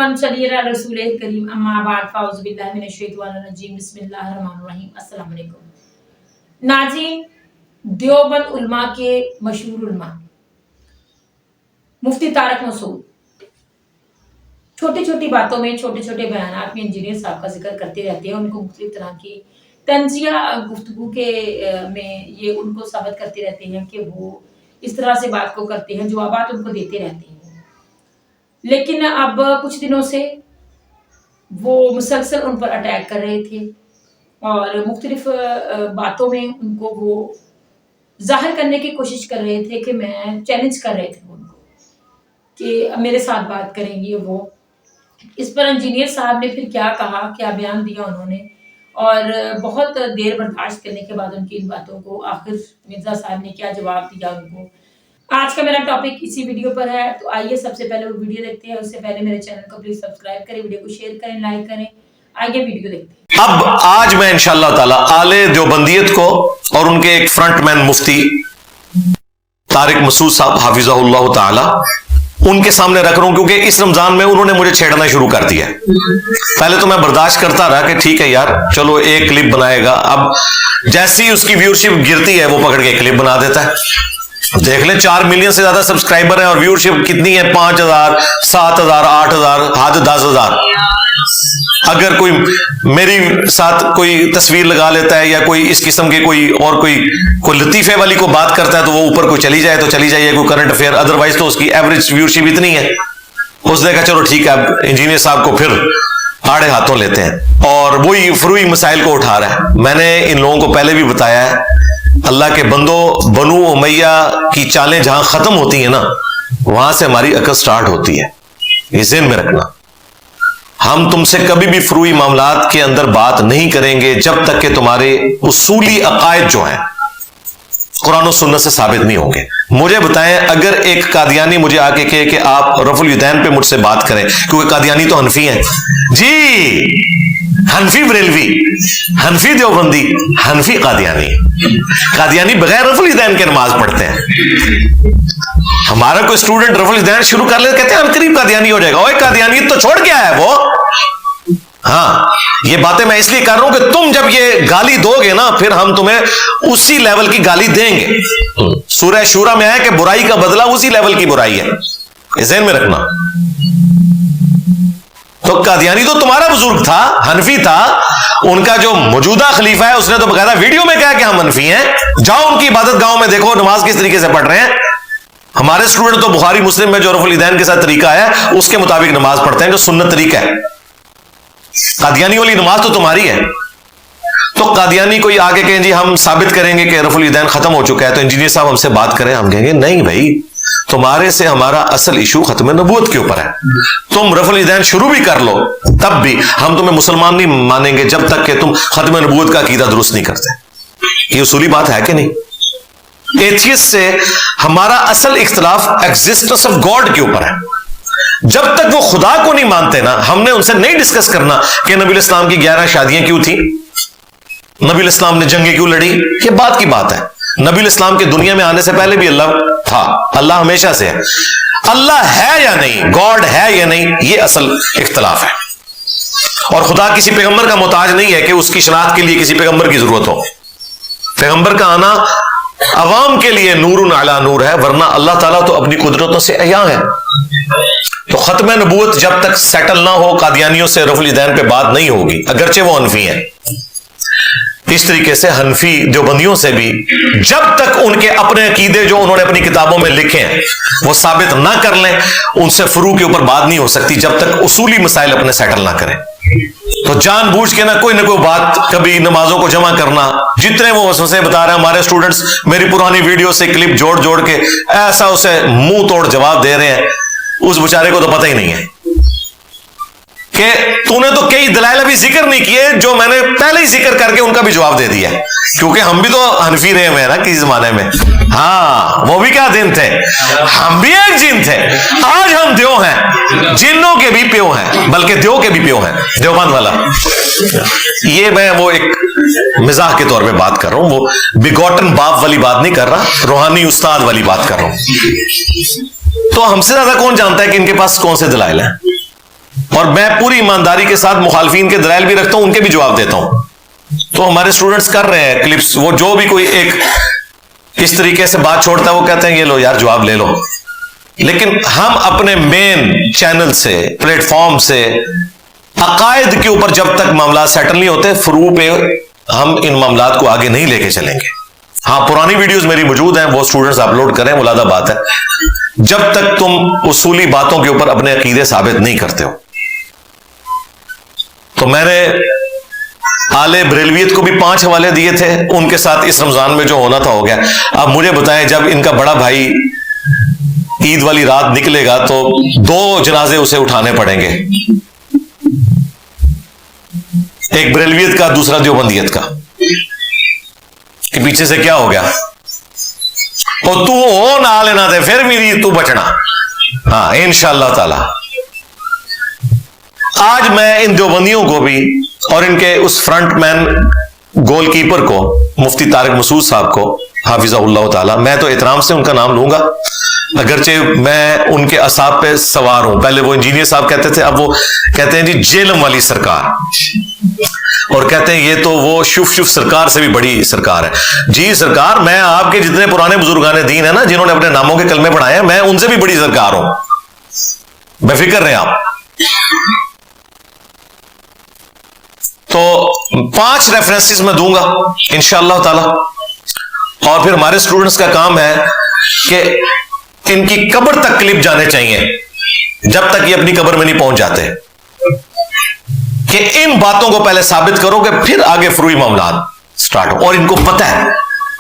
वमन सल्ली अला रसूल करीम अम्मा बाद फाउज़ बिल्लाहि मिनश शैतानिर रजीम बिस्मिल्लाहिर रहमानिर रहीम अस्सलाम वालेकुम। नाज़रीन, देवबंद उलमा के मशहूर उलमा मुफ्ती तारिक मसूद छोटी छोटी बातों में, छोटे छोटे बयानात में इंजीनियर साहब का जिक्र करते रहते हैं। उनको मुख्तलिफ तरह की तंजिया गुफ्तगू के में ये उनको साबित करते रहते हैं कि वो इस तरह से बात को करते हैं, जवाबात उनको देते रहते हैं। लेकिन अब कुछ दिनों से वो मुसलसल उन पर अटैक कर रहे थे और मुख्तलिफ बातों में उनको वो जाहिर करने की कोशिश कर रहे थे कि मैं चैलेंज कर रहे थे उनको कि मेरे साथ बात करेंगे वो। इस पर इंजीनियर साहब ने फिर क्या कहा, क्या बयान दिया उन्होंने, और बहुत देर बर्दाश्त करने के बाद उनकी इन बातों को आखिर मिर्जा साहब ने क्या जवाब दिया उनको। आज का मेरा टॉपिक इसी वीडियो पर है, तो आइए सबसे पहले वो वीडियो देखते हैं। उससे पहले मेरे चैनल को प्लीज सब्सक्राइब करें, वीडियो को शेयर करें, लाइक करें। आइए वीडियो देखते हैं। अब आज मैं इंशाअल्लाह ताला आले देवबंदियत को और उनके एक फ्रंटमैन मुफ्ती तारिक मसूद साहब हाफिज़हुल्लाह ताला उनके सामने रख रहा हूं, क्योंकि इस रमजान में उन्होंने मुझे छेड़ना शुरू कर दिया। पहले तो मैं बर्दाश्त करता रहा कि ठीक है यार, चलो एक क्लिप बनाएगा। अब जैसी उसकी व्यूअरशिप गिरती है वो पकड़ के क्लिप बना देता है। देख ले, 4 मिलियन से ज्यादा सब्सक्राइबर हैं और व्यूअरशिप कितनी है? 5000, 7000, 8000, हद 10,000। अगर कोई मेरी साथ कोई तस्वीर लगा लेता है या कोई इस किस्म के कोई लतीफे वाली को बात करता है तो वो ऊपर कोई चली जाए तो चली जाए, कोई करंट अफेयर, अदरवाइज तो उसकी एवरेज व्यूअरशिप इतनी है। उसने कहा चलो ठीक है, अब इंजीनियर साहब को फिर आड़े हाथों लेते हैं और वही फ्रूई मसाइल को उठा रहा है। मैंने इन लोगों को पहले भी बताया है, अल्लाह के बंदो, बनु उमैया की चालें जहां खत्म होती है ना, वहां से हमारी अकल स्टार्ट होती है। ये ज़हन में रखना। हम तुमसे कभी भी फ्रूई मामलात के अंदर बात नहीं करेंगे जब तक कि तुम्हारे उसूली अकायद जो हैं कुरान और सुन्नत से साबित नहीं होंगे। मुझे बताएं, अगर एक कादियानी मुझे आके कहे कि आप रफुल यदैन पे मुझसे बात करें, क्योंकि कादियानी तो हनफी हैं जी, हनफी बरेलवी, हनफी देवबंदी, हनफी कादियानी। कादियानी बगैर रफुल यदैन के नमाज पढ़ते हैं। हमारा कोई स्टूडेंट रफुल यदैन शुरू कर ले, कहते हैं हम करीब कादियानी हो जाएगा। ओए कादियानी तो छोड़ क्या है वो। हाँ, ये बातें मैं इसलिए कर रहा हूं कि तुम जब ये गाली दोगे ना, फिर हम तुम्हें उसी लेवल की गाली देंगे। सूरह शूरा में है कि बुराई का बदला उसी लेवल की बुराई है, ज़हन में रखना। तो कादियानी तो तुम्हारा बुजुर्ग था, हनफी था। उनका जो मौजूदा खलीफा है उसने तो बकायदा वीडियो में कहा कि हम हनफी हैं। जाओ उनकी इबादत गांव में देखो नमाज किस तरीके से पढ़ रहे हैं। हमारे स्टूडेंट तो बुखारी मुस्लिम में जो रफुल यदैन के साथ तरीका है उसके मुताबिक नमाज पढ़ते हैं, जो सुन्नत तरीका है। कादियानी वाली नमाज तो तुम्हारी है। तो कादियानी कोई आगे कहें जी हम साबित करेंगे कि रफुल यदैन खत्म हो चुका है, तो इंजीनियर साहब हमसे बात करें। हम कहेंगे नहीं भाई, तुम्हारे से हमारा असल इशू खत्म नबूवत के ऊपर है। तुम रफुल यदैन शुरू भी कर लो तब भी हम तुम्हें मुसलमान नहीं मानेंगे जब तक कि तुम खत्म नबूवत का अकीदा दुरुस्त नहीं करते। ये उसूली बात है कि नहीं? एथियस्ट से हमारा असल इख्तिलाफ एग्जिस्टेंस ऑफ गॉड के ऊपर है। जब तक वो खुदा को नहीं मानते ना, हमने उनसे नहीं डिस्कस करना कि नबी इस्लाम की 11 शादियां क्यों थी, नबी इस्लाम ने जंगें क्यों लड़ी। ये बात की बात है। नबी इस्लाम के दुनिया में आने से पहले भी अल्लाह था, अल्लाह हमेशा से है। अल्लाह है या नहीं, गॉड है या नहीं, ये असल इख्तिलाफ है। और खुदा किसी पैगंबर का मोहताज नहीं है कि उसकी शनाख्त के लिए किसी पैगंबर की जरूरत हो। पैगंबर का आना अवाम के लिए नूरुन अला नूर है, वरना अल्लाह ताला तो अपनी कुदरतों से अया है। तो खत्म नबूवत जब तक सेटल ना हो, कादियानियों से रफुल यदैन पे बात नहीं होगी, अगरचे वो हनफी हैं। इस तरीके से हनफी देवबंदियों से भी जब तक उनके अपने अकीदे जो उन्होंने अपनी किताबों में लिखे हैं वो साबित ना कर लें, उनसे फ्रू के ऊपर बात नहीं हो सकती जब तक उसूली मसाइल अपने सेटल ना करें। तो जानबूझ के ना कोई बात, कभी नमाजों को जमा करना, जितने वो वसवसे बता रहे हैं हमारे स्टूडेंट्स मेरी पुरानी वीडियो से क्लिप जोड़ जोड़ के ऐसा उसे मुंह तोड़ जवाब दे रहे हैं, उस बेचारे को तो पता ही नहीं है कि तूने तो कई दलाइल अभी जिक्र नहीं किए जो मैंने पहले ही जिक्र करके उनका भी जवाब दे दिया, क्योंकि हम भी तो हनफी रहे हैं ना किसी जमाने में। हाँ, वो भी क्या दिन थे, हम भी एक जिन थे। आज हम देव हैं, जिन्नों के भी प्यो हैं, बल्कि देव के भी प्यो हैं, देवबंद वाला। ये मैं वो एक मिजाह के तौर पे बात कर रहा हूं, वो बिगॉटन बाप वाली बात नहीं कर रहा, रूहानी उस्ताद वाली बात कर रहा हूं। तो हमसे ज्यादा कौन जानता है कि इनके पास कौन से दलाइल हैं? اور میں پوری ایمانداری کے ساتھ مخالفین کے دلائل بھی رکھتا ہوں، ان کے بھی جواب دیتا ہوں. تو ہمارے اسٹوڈنٹس کر رہے ہیں کلپس، وہ جو بھی کوئی ایک اس طریقے سے بات چھوڑتا ہے وہ کہتے ہیں یہ لو یار جواب لے لو. لیکن ہم اپنے مین چینل سے، پلیٹ فارم سے، عقائد کے اوپر جب تک معاملات سیٹل نہیں ہوتے، فروع پہ ہم ان معاملات کو آگے نہیں لے کے چلیں گے. ہاں پرانی ویڈیوز میری موجود ہیں، وہ اسٹوڈنٹس اپلوڈ کریں، ملادہ بات ہے. جب تک تم اصولی باتوں کے اوپر اپنے عقیدے ثابت نہیں کرتے ہو. تو میں نے آل بریلویت کو بھی 5 حوالے دیے تھے، ان کے ساتھ اس رمضان میں جو ہونا تھا ہو گیا. اب مجھے بتائیں جب ان کا بڑا بھائی عید والی رات نکلے گا تو 2 جنازے اسے اٹھانے پڑیں گے، ایک بریلویت کا دوسرا دیوبندیت کا. کہ پیچھے سے کیا ہو گیا، اور تو ہو نہ لینا دے پھر میری تو بچنا. ہاں انشاءاللہ تعالی. آج میں ان دیوبندیوں کو بھی اور ان کے اس فرنٹ مین گول کیپر کو، مفتی طارق مسعود صاحب کو حافظہ اللہ تعالی، میں تو احترام سے ان کا نام لوں گا، اگرچہ میں ان کے اعصاب پہ سوار ہوں. پہلے وہ انجینئر صاحب کہتے تھے، اب وہ کہتے ہیں جی جیلم والی سرکار، اور کہتے ہیں یہ تو وہ شف سرکار سے بھی بڑی سرکار ہے. جی سرکار، میں آپ کے جتنے پرانے بزرگان دین ہیں نا جنہوں نے اپنے ناموں کے کلمے پڑھائے ہیں، میں ان سے بھی بڑی سرکار ہوں، بے فکر رہیں آپ. تو 5 ریفرنسز میں دوں گا انشاءاللہ تعالی. اور پھر ہمارے اسٹوڈنٹس کا کام ہے کہ ان کی قبر تک کلپ جانے چاہیے جب تک یہ اپنی قبر میں نہیں پہنچ جاتے، کہ ان باتوں کو پہلے ثابت کرو کہ پھر آگے فروئی معاملات سٹارٹ ہو. اور ان کو پتہ ہے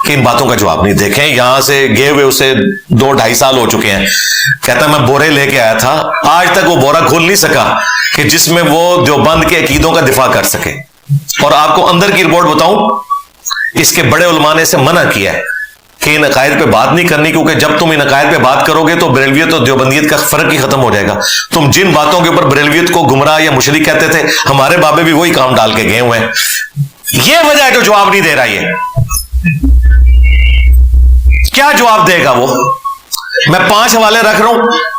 کہ ان باتوں کا جواب نہیں. دیکھیں یہاں سے گئے ہوئے اسے 2-2.5 سال ہو چکے ہیں، کہتا ہے میں بورے لے کے آیا تھا، آج تک وہ بورا کھول نہیں سکا کہ جس میں وہ دیوبند کے عقیدوں کا دفاع کر سکے. اور آپ کو اندر کی رپورٹ بتاؤں، اس کے بڑے علماء نے اسے منع کیا ہے کہ ان عقائد پہ بات نہیں کرنی، کیونکہ جب تم ان عقائد پہ بات کرو گے تو بریلویت اور دیوبندیت کا فرق ہی ختم ہو جائے گا. تم جن باتوں کے اوپر بریلویت کو گمراہ یا مشرک کہتے تھے، ہمارے بابے بھی وہی کام ڈال کے گئے ہوئے ہیں. یہ وجہ ہے جو جواب نہیں دے رہا. یہ کیا جواب دے گا وہ؟ میں 5 حوالے رکھ رہا ہوں،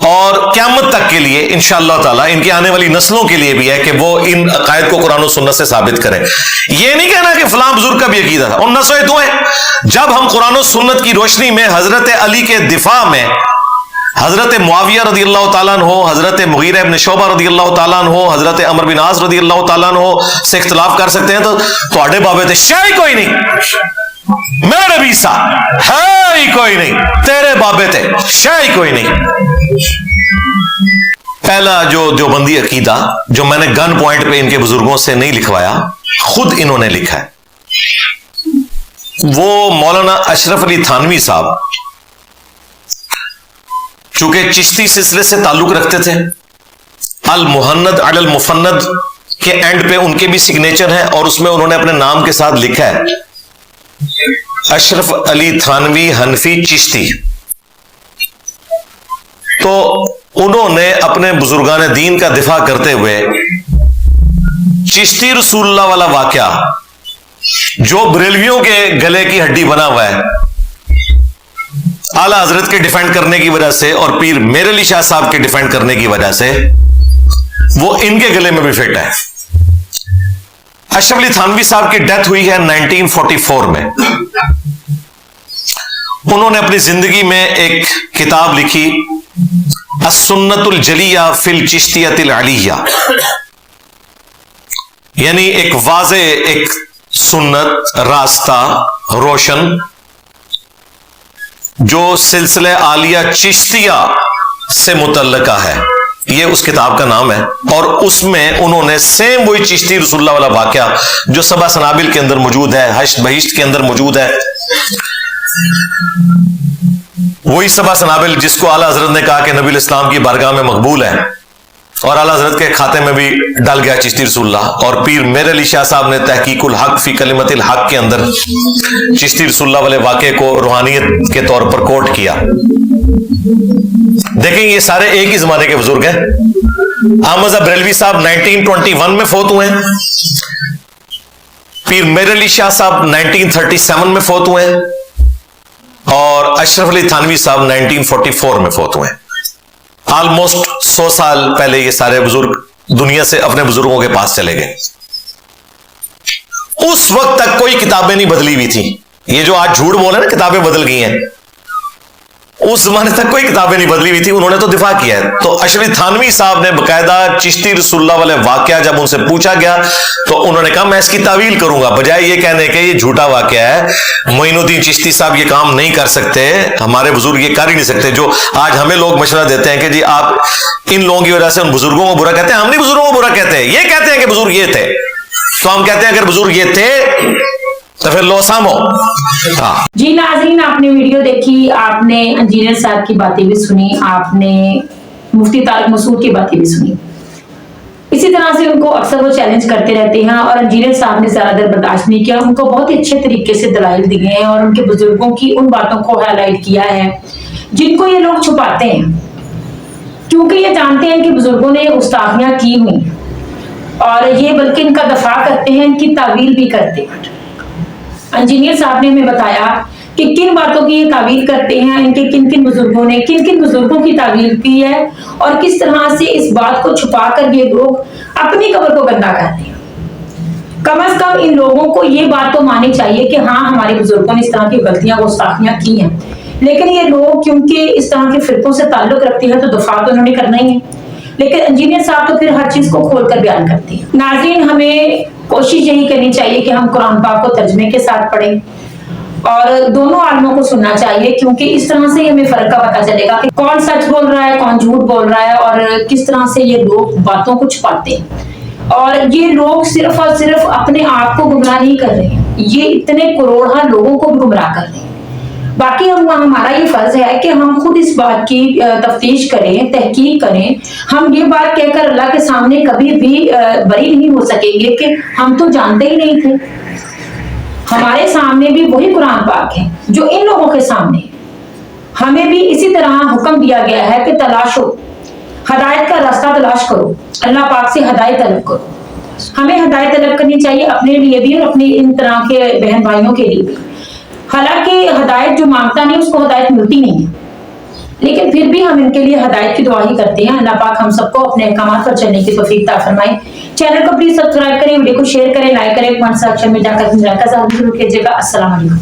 اور قیامت تک کے لیے انشاءاللہ تعالیٰ ان کی آنے والی نسلوں کے لیے بھی ہے کہ وہ ان عقائد کو قرآن و سنت سے ثابت کریں. یہ نہیں کہنا کہ فلاں بزرگ کا بھی عقیدہ تھا. اور نسویں تو ہیں، جب ہم قرآن و سنت کی روشنی میں حضرت علی کے دفاع میں حضرت معاویہ رضی اللہ تعالیٰ عنہ، حضرت مغیرہ ابن شعبہ رضی اللہ تعالیٰ عنہ، حضرت عمر بن عاص رضی اللہ تعالیٰ عنہ سے اختلاف کر سکتے ہیں، تو تھوڑے بابے تھے شاہی کوئی نہیں، میرے بھی سا ہے ہی کوئی نہیں، تیرے بابے تھے شاہی کوئی نہیں. پہلا جو دیوبندی عقیدہ جو میں نے گن پوائنٹ پہ ان کے بزرگوں سے نہیں لکھوایا، خود انہوں نے لکھا ہے، وہ مولانا اشرف علی تھانوی صاحب، چونکہ چشتی سلسلے سے تعلق رکھتے تھے، المحند علی المفند کے اینڈ پہ ان کے بھی سگنیچر ہیں، اور اس میں انہوں نے اپنے نام کے ساتھ لکھا ہے اشرف علی تھانوی حنفی چشتی. تو انہوں نے اپنے بزرگان دین کا دفاع کرتے ہوئے چشتی رسول اللہ والا واقعہ جو بریلویوں کے گلے کی ہڈی بنا ہوا ہے، اعلیٰ حضرت کے ڈیفینڈ کرنے کی وجہ سے اور پیر میر علی شاہ صاحب کے ڈیفینڈ کرنے کی وجہ سے وہ ان کے گلے میں بھی فٹ ہے. اشرف علی تھانوی صاحب کی ڈیتھ ہوئی ہے 1944 میں. انہوں نے اپنی زندگی میں ایک کتاب لکھی السنت الجلیہ فی الچشتیۃ العلیہ، یعنی ایک واضح ایک سنت راستہ روشن جو سلسلہ عالیہ چشتیہ سے متعلقہ ہے، یہ اس کتاب کا نام ہے. اور اس میں انہوں نے سیم وہی چشتی رسول اللہ والا واقعہ جو 7 سنابل کے اندر موجود ہے، حشت بہشت کے اندر موجود ہے، وہی 7 سنابل جس کو اعلیٰ حضرت نے کہا کہ نبی الاسلام کی بارگاہ میں مقبول ہے، اور اعلیٰ حضرت کے کھاتے میں بھی ڈل گیا چشتی رسول اللہ. اور پیر میر علی شاہ صاحب نے تحقیق الحق فی کلمت الحق کے اندر چشتی رسول اللہ والے واقعے کو روحانیت کے طور پر کوٹ کیا. دیکھیں یہ سارے ایک ہی زمانے کے بزرگ ہیں. احمد بریلوی صاحب 1921 میں فوت ہوئے ہیں، پیر میر علی شاہ صاحب 1937 میں فوت ہوئے ہیں، اور اشرف علی تھانوی صاحب 1944 میں فوت ہوئے ہیں. ऑलमोस्ट 100 साल पहले ये सारे बुजुर्ग दुनिया से अपने बुजुर्गों के पास चले गए। उस वक्त तक कोई किताबें नहीं बदली हुई थी। ये जो आज झूठ बोले ना किताबें बदल गई हैं, उस जमाने तक कोई किताबें नहीं बदली हुई थी, उन्होंने तो दिफा किया है। तो अशरफ थानवी साहब ने बकायदा चिश्ती रसूलुल्लाह वाले वाकया जब उनसे पूछा गया तो उन्होंने कहा मैं इसकी तावील करूंगा, बजाय ये कहने के ये झूठा वाकया है, मोइनुद्दीन चिश्ती साहब ये काम नहीं कर सकते, हमारे बुजुर्ग ये कर ही नहीं सकते। जो आज हमें लोग मशवरा देते हैं कि जी आप इन लोगों की वजह से उन बुजुर्गों को बुरा कहते हैं, हम नहीं बुजुर्गों को बुरा कहते हैं, ये कहते हैं कि बुजुर्ग ये थे, तो हम कहते हैं अगर बुजुर्ग ये थे तो फिर लो सामो। हाँ जी नाज़रीन, आपने वीडियो देखी, आपने इंजीनियर साहब की बातें भी सुनी, आपने मुफ्ती तारिक मसूद की बातें भी सुनी। इसी तरह से उनको अक्सर वो चैलेंज करते रहते हैं और इंजीनियर साहब ने ज्यादा देर बर्दाश्त नहीं किया, उनको बहुत ही अच्छे तरीके से दलाइल दिए हैं और उनके बुजुर्गों की उन बातों को हाईलाइट किया है जिनको ये लोग छुपाते हैं, क्योंकि ये जानते हैं कि बुजुर्गों ने गुस्ताखियां की हुई और ये बल्कि इनका दफा करते हैं, इनकी तावील भी करते हैं। इंजीनियर साहब ने हमें बताया कि किन बातों की ये तावील करते हैं, इनके किन किन बुजुर्गों ने किन किन बुजुर्गों की तावील की है और किस तरह से इस बात को छुपाकर ये लोग अपनी कब्र को गंदा करते हैं। कम से कम इन लोगों को ये बात तो माननी चाहिए कि हाँ हमारे बुजुर्गों ने इस तरह की गलतियां गुस्ताखियां की हैं, लेकिन ये लोग क्योंकि इस तरह के फिरकों से ताल्लुक रखते हैं तो दफा तो उन्होंने करना ही है, लेकिन इंजीनियर साहब तो फिर हर चीज को खोलकर बयान करते हैं। नाज़रीन, हमें कोशिश यही करनी चाहिए कि हम कुरान पाक को तर्जमे के साथ पढ़ें और दोनों आलमों को सुनना चाहिए, क्योंकि इस तरह से हमें फर्क का पता चलेगा कि कौन सच बोल रहा है, कौन झूठ बोल रहा है और किस तरह से ये लोग बातों को छुपाते हैं। और ये लोग सिर्फ और सिर्फ अपने आप को गुमराह नहीं कर रहे हैं, ये इतने करोड़ों लोगों को भी गुमराह कर रहे हैं। बाकी हमारा ये फर्ज है कि हम खुद इस बात की तफ्तीश करें, तहकीक करें। हम ये बात कहकर अल्लाह के सामने कभी भी बरी नहीं हो सकेंगे कि हम तो जानते ही नहीं थे। हमारे सामने भी वही कुरान पाक है जो इन लोगों के सामने। हमें भी इसी तरह हुक्म दिया गया है कि तलाशो, हदायत का रास्ता तलाश करो, अल्लाह पाक से हदायत तलब करो। हमें हदायत तलब करनी चाहिए अपने लिए भी और अपने इन तरह के बहन भाइयों के लिए भी। हालांकि हदायत जो मांगता नहीं उसको हदायत मिलती नहीं है, लेकिन फिर भी हम इनके लिए हदायत की दुआ ही करते हैं। अल्लाह पाक हम सबको अपने अहकामात पर चलने की तौफीक अता फरमाए। चैनल को प्लीज सब्सक्राइब करें, वीडियो को शेयर करें, लाइक करें, कमेंट सेक्शन में जाकर जरूर कीजिएगा। अस्सलाम वालेकुम।